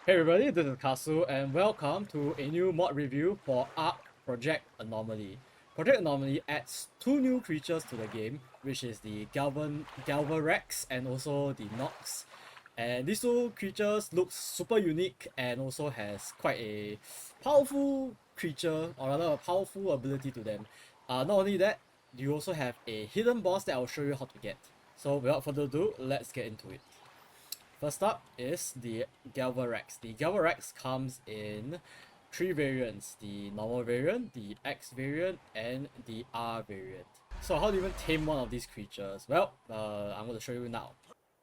Hey everybody, this is Kasu and welcome to a new mod review for ARK Project Anomaly. Project Anomaly adds two new creatures to the game, which is the Galvarex and also the Nox. And these two creatures look super unique and also has quite a powerful creature, or rather a powerful ability to them. Not only that, you also have a hidden boss that I'll show you how to get. So without further ado, let's get into it. First up is the Galvarex. The Galvarex comes in three variants: the normal variant, the X variant, and the R variant. So how do you even tame one of these creatures? Well, I'm going to show you now.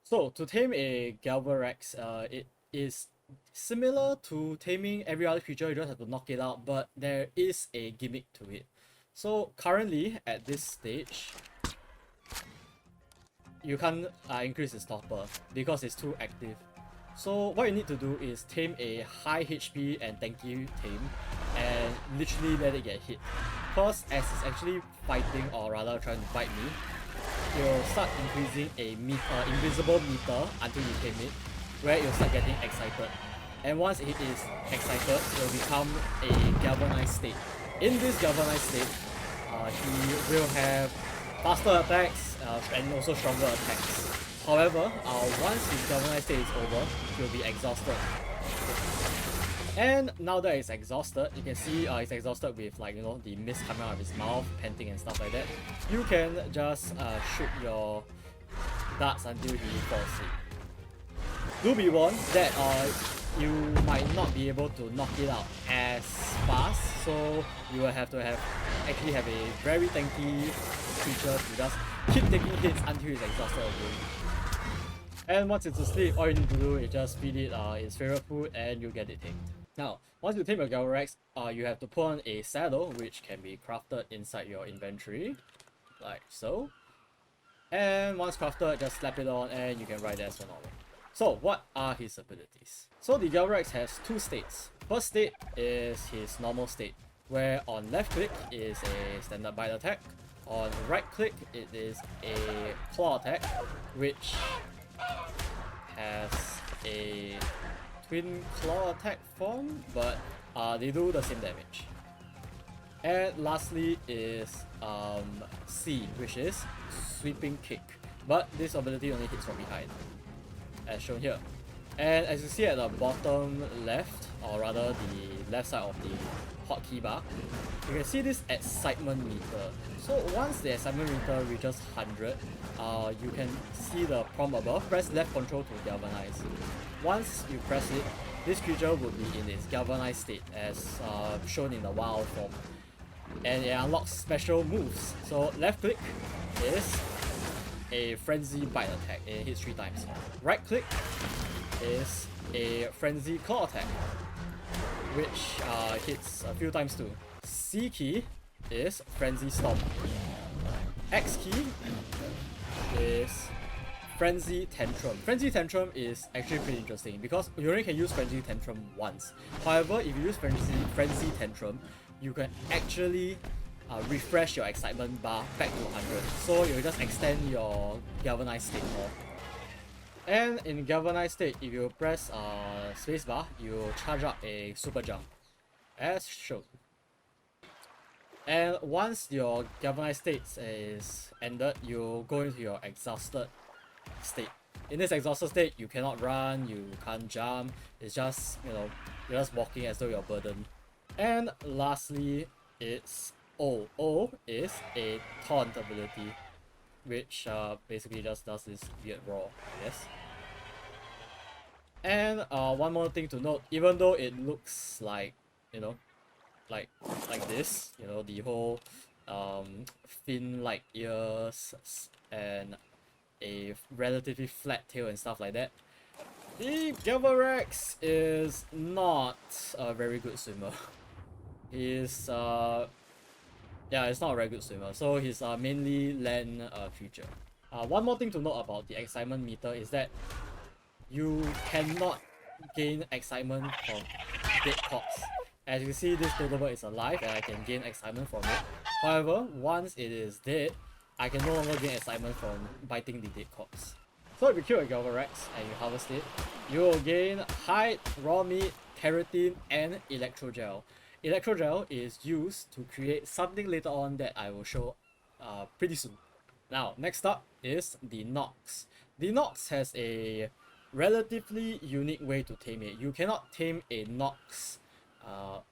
So to tame a Galvarex, it is similar to taming every other creature. You just have to knock it out, but there is a gimmick to it. So currently at this stage, you can't increase its topper because it's too active. So what you need to do is tame a high HP and tanky tame and literally let it get hit. Because as it's actually fighting, or rather trying to bite me, it will start increasing a invisible meter until you tame it, where it will start getting excited. And once it is excited, it will become a galvanized state. In this galvanized state, he will have faster attacks and also stronger attacks. However, once his galvanized state is over, he'll be exhausted. And now that he's exhausted, you can see he's exhausted with, like, you know, the mist coming out of his mouth, panting and stuff like that. You can just shoot your darts until he falls asleep. Do be warned that you might not be able to knock it out as fast, so you will have to actually have a very tanky creature to just keep taking hits until it's exhausted again. And once it's asleep, all you need to do is just feed it its favorite food and you get it tamed. Now, once you tame your Galvarex, you have to put on a saddle, which can be crafted inside your inventory, like so. And once crafted, just slap it on and you can ride as normal. So what are his abilities? So the Galvarex has two states. First state is his normal state, where on left click is a standard bite attack, on right click it is a claw attack, which has a twin claw attack form, but they do the same damage. And lastly is C, which is sweeping kick, but this ability only hits from behind, as shown here. And as you see at the bottom left, or rather the left side of the hotkey bar, you can see this excitement meter. So once the excitement meter reaches 100, you can see the prompt above. Press left control to galvanize. Once you press it, this creature will be in its galvanized state as shown in the wild form. And it unlocks special moves. So left click is a frenzy bite attack, it hits 3 times. Right click is a frenzy claw attack, which hits a few times too. C key is frenzy stomp. X key is frenzy tantrum. Frenzy tantrum is actually pretty interesting because you only can use frenzy tantrum once. However, if you use frenzy tantrum, you can actually refresh your excitement bar back to 100. So you just extend your galvanized state more. And in galvanized state, if you press spacebar, you charge up a super jump, as shown. And once your galvanized state is ended, you go into your exhausted state. In this exhausted state, you cannot run, you can't jump. It's just, you know, you're just walking as though you're burdened. And lastly, it's O. O is a taunt ability, which basically just does this weird roar, yes. And one more thing to note, even though it looks like, you know, like this, you know, the whole fin-like ears and a relatively flat tail and stuff like that, the Galvarex is not a very good swimmer. He's yeah, it's not a very good swimmer, so he's mainly land creature. One more thing to note about the excitement meter is that you cannot gain excitement from dead corpse. As you can see, this total bird is alive and I can gain excitement from it. However, once it is dead, I can no longer gain excitement from biting the dead corpse. So if you kill a Galvarex and you harvest it, you will gain hide, raw meat, keratin, and electrogel. Electrogel is used to create something later on that I will show pretty soon. Now, next up is the Nox. The Nox has a relatively unique way to tame it. You cannot tame a Nox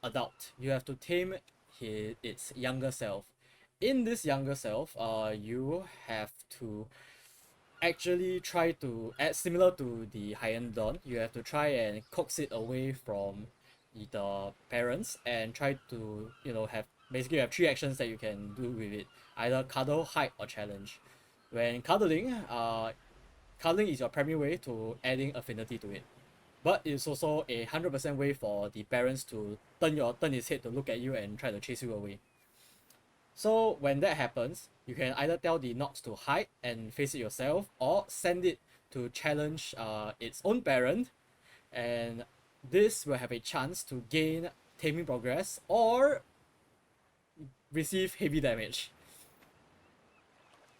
adult. You have to tame its younger self. In this younger self, you have to actually try to add similar to the high-end dawn. You have to try and coax it away from the parents and try to have basically you have three actions that you can do with it: either cuddle, hide, or challenge. When cuddling is your primary way to adding affinity to it, but it's also 100% way for the parents to turn his head to look at you and try to chase you away. So when that happens, you can either tell the Nox to hide and face it yourself, or send it to challenge its own parent, and this will have a chance to gain taming progress or receive heavy damage.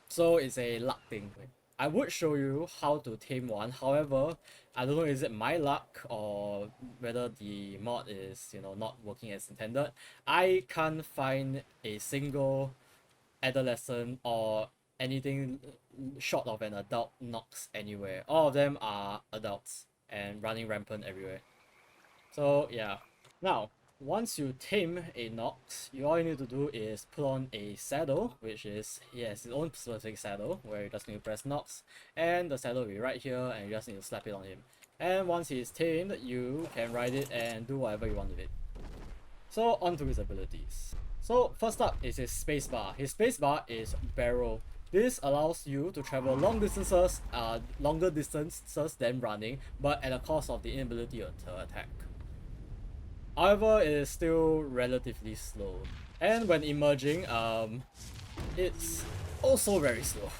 So it's a luck thing. I would show you how to tame one, however, I don't know is it my luck or whether the mod is not working as intended. I can't find a single adolescent or anything short of an adult Nox anywhere. All of them are adults and running rampant everywhere. So yeah. Now, once you tame a Nox, all you need to do is put on a saddle, which is, he has his own specific saddle, where you just need to press Nox, and the saddle will be right here, and you just need to slap it on him. And once he's tamed, you can ride it and do whatever you want with it. So, on to his abilities. So, first up is his spacebar. His spacebar is barrel. This allows you to travel longer distances than running, but at the cost of the inability to attack. However, it is still relatively slow. And when emerging, it's also very slow.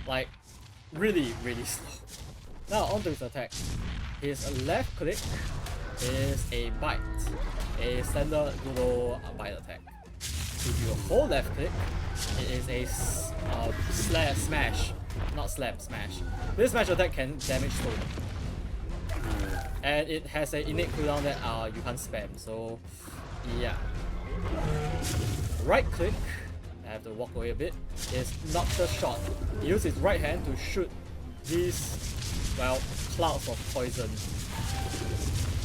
Like, really, really slow. Now, onto his attack. His left click is a bite, a standard little bite attack. If you hold left click, it is a smash, not slap, smash. This smash attack can damage stone. And it has an innate cooldown that you can't spam, so yeah. Right click, I have to walk away a bit, is Noxious Shot. He uses his right hand to shoot these, well, clouds of poison.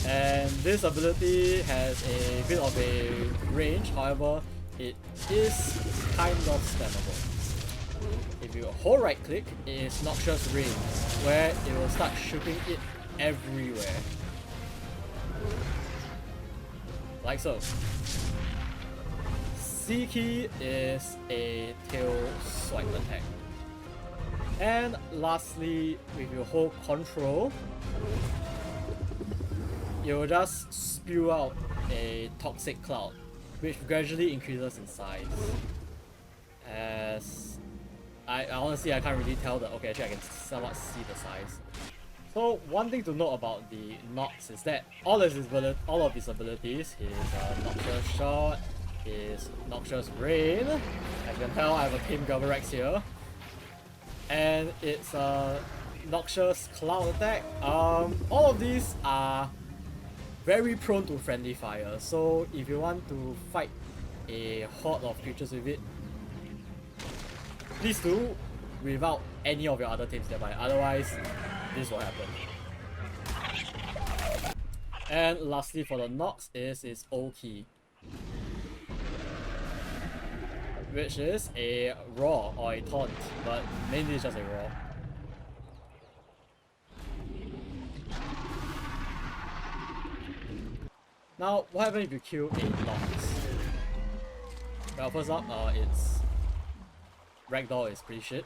And this ability has a bit of a range, however, it is kind of spammable. If you hold right click, it is Noxious Rain, where it will start shooting it everywhere. Like so. C key is a tail swipe attack. And lastly, if you hold control, you will just spew out a toxic cloud, which gradually increases in size. As I honestly I can't really tell okay, actually I can somewhat see the size. So one thing to note about the Nox is that all of his abilities, his Noxious Shot, his Noxious Rain, as you can tell I have a Team Galvarex here, and it's a Noxious Cloud attack. All of these are very prone to friendly fire, so if you want to fight a horde of creatures with it, please do without any of your other teams nearby, otherwise this will happen. And lastly for the Nox is its O key, which is a raw or a taunt, but mainly it's just a raw. Now, what happens if you kill a Nox? Well, first up, its ragdoll is pretty shit.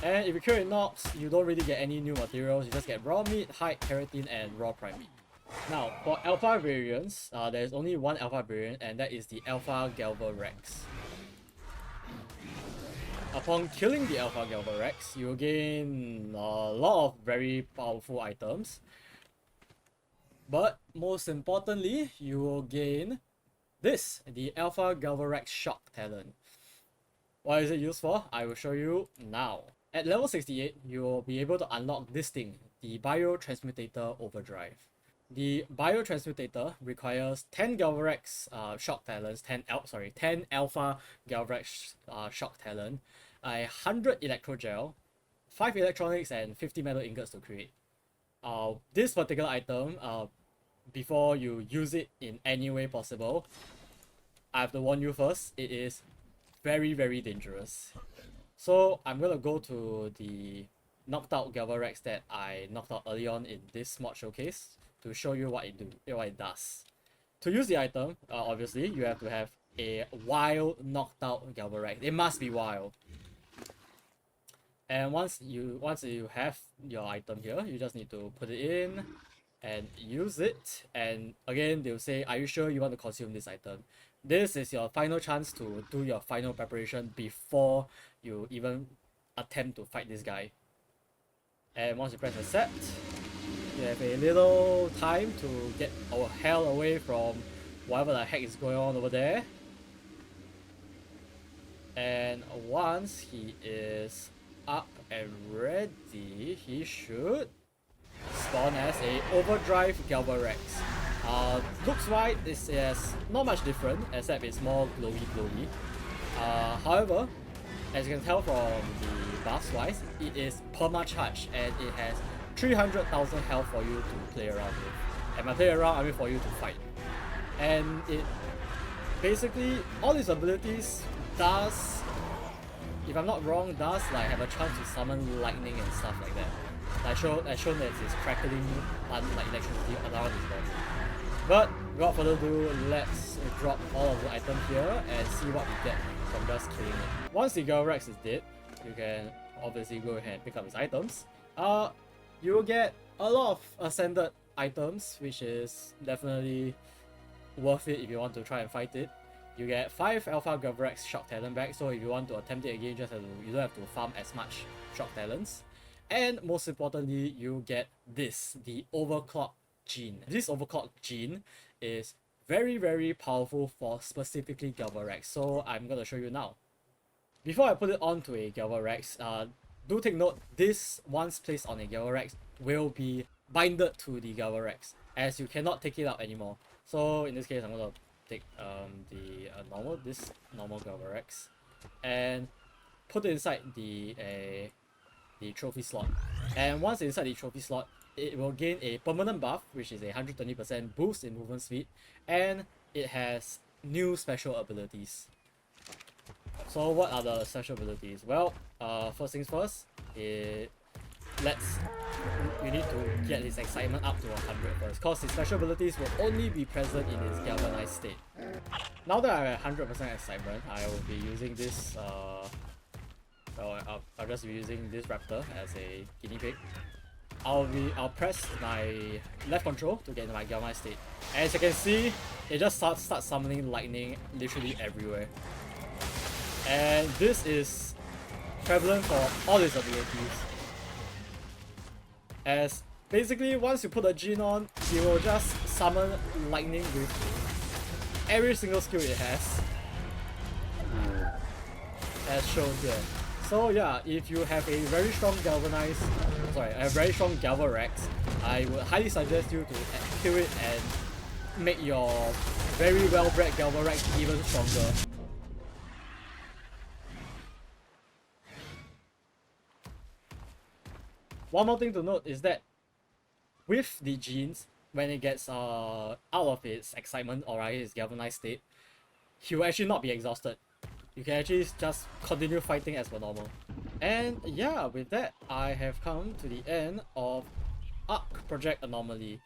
And if you kill a Nox, you don't really get any new materials, you just get raw meat, hide, keratin, and raw prime meat. Now, for alpha variants, there is only one alpha variant, and that is the Alpha Galvarex. Upon killing the Alpha Galvarex, you will gain a lot of very powerful items. But most importantly, you will gain this, the Alpha Galvarex Shock talent. What is it used for? I will show you now. At level 68, you'll be able to unlock this thing, the Biotransmutator Overdrive. The Biotransmutator requires 10 Galvarex Shock Talents, 10 Alpha Galvarex Shock Talent, 100 Electrogel, 5 Electronics, and 50 Metal Ingots to create. This particular item, before you use it in any way possible, I have to warn you first, it is very, very dangerous. So I'm gonna go to the knocked out Galvarex that I knocked out early on in this mod showcase to show you what it does. To use the item, obviously you have to have a wild knocked out Galvarex. It must be wild. And once you have your item here, you just need to put it in and use it. And again, they'll say, are you sure you want to consume this item? This is your final chance to do your final preparation before you even attempt to fight this guy. And once you press accept, you have a little time to get our hell away from whatever the heck is going on over there. And once he is up and ready, he should spawn as a Overdrive Galvarex. Looks wise, this is not much different, except it's more glowy. However, as you can tell from the buffs wise, it is perma-charged and it has 300,000 health for you to play around with. And by play around, I mean for you to fight. And it basically, all these abilities does, if I'm not wrong, does like have a chance to summon lightning and stuff like that. Like shown that it's crackling like electricity around his body. But without further ado, let's drop all of the items here and see what we get from just killing it. Once the Galvarex is dead, you can obviously go ahead and pick up his items. You will get a lot of ascended items, which is definitely worth it if you want to try and fight it. You get 5 Alpha Galvarex Shock Talent back, so if you want to attempt it again, you don't have to farm as much Shock Talents. And most importantly, you get this, the Overclock Gene. This Overclock Gene is very, very powerful for specifically Galvarex, so I'm going to show you now. Before I put it onto a Galvarex, do take note, this once placed on a Galvarex will be binded to the Galvarex, as you cannot take it out anymore. So in this case, I'm going to take this normal Galvarex and put it inside the trophy slot. And once inside the trophy slot, it will gain a permanent buff, which is a 120% boost in movement speed, and it has new special abilities. So what are the special abilities? Well, first things first, you need to get his excitement up to 100 first, because his special abilities will only be present in his galvanized state. Now that I'm at 100% excitement, I will be using this, I'll just be using this raptor as a guinea pig. I'll press my left control to get into my galvanized state. As you can see, it just starts summoning lightning literally everywhere. And this is prevalent for all his abilities. As basically once you put a gene on, you will just summon lightning with every single skill it has, as shown here. So yeah, if you have a very strong Galvarex, I would highly suggest you to kill it and make your very well-bred Galvarex even stronger. One more thing to note is that with the genes, when it gets out of its excitement or its galvanized state, he will actually not be exhausted. You can actually just continue fighting as per normal. And yeah, with that, I have come to the end of ARK Project Anomaly.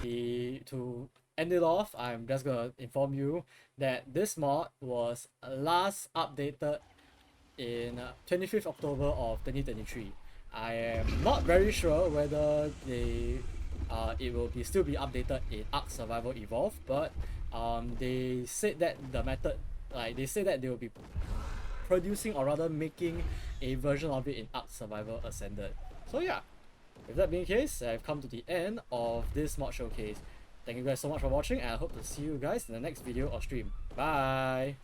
To end it off, I'm just gonna inform you that this mod was last updated in 25th October of 2023. I am not very sure whether it will still be updated in ARK Survival Evolved, but they said that the method, they said that they will be producing or rather making a version of it in ARK Survival Ascended. So yeah, with that being the case, I've come to the end of this mod showcase. Thank you guys so much for watching, and I hope to see you guys in the next video or stream. Bye!